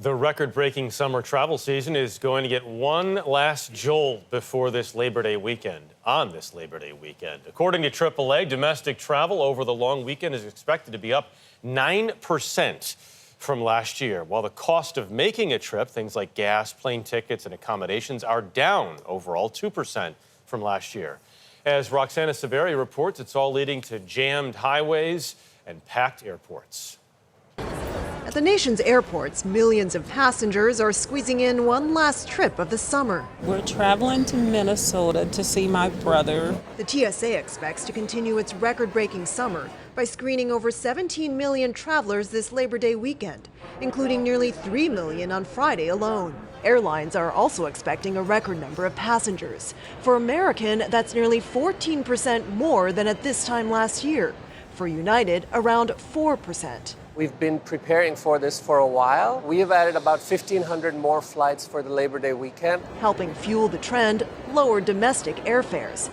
The record-breaking summer travel season is going to get one last jolt before this Labor Day weekend, According to AAA, domestic travel over the long weekend is expected to be up 9% from last year, while the cost of making a trip, things like gas, plane tickets, and accommodations, are down overall 2% from last year. As Roxana Saberi reports, it's all leading to jammed highways and packed airports. At the nation's airports, millions of passengers are squeezing in one last trip of the summer. We're traveling to Minnesota to see my brother. The TSA expects to continue its record-breaking summer by screening over 17 million travelers this Labor Day weekend, including nearly 3 million on Friday alone. Airlines are also expecting a record number of passengers. For American, that's nearly 14% more than at this time last year. For United, around 4%. We've been preparing for this for a while. We have added about 1,500 more flights for the Labor Day weekend. Helping fuel the trend, lower domestic airfares.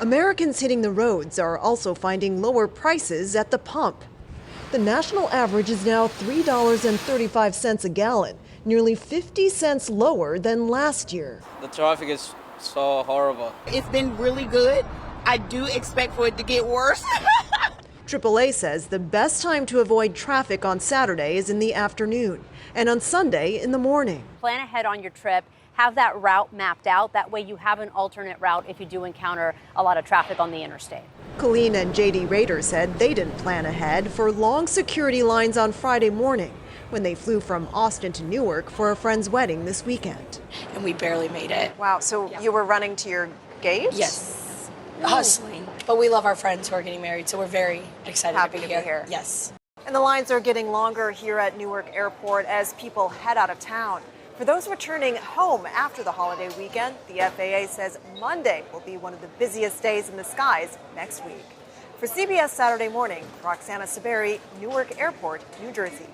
Americans hitting the roads are also finding lower prices at the pump. The national average is now $3.35 a gallon, nearly 50 cents lower than last year. The traffic is so horrible. It's been really good. I do expect for it to get worse. AAA says the best time to avoid traffic on Saturday is in the afternoon and on Sunday in the morning. Plan ahead on your trip. Have that route mapped out. That way you have an alternate route if you do encounter a lot of traffic on the interstate. Colleen and J.D. Rader said they didn't plan ahead for long security lines on Friday morning when they flew from Austin to Newark for a friend's wedding this weekend. And we barely made it. Wow, so you were running to your gate? Yes. Hustling. But we love our friends who are getting married, so we're very excited Happy to be here. Yes. And the lines are getting longer here at Newark Airport as people head out of town. For those returning home after the holiday weekend, the FAA says Monday will be one of the busiest days in the skies next week. For CBS Saturday Morning, Roxana Saberi, Newark Airport, New Jersey.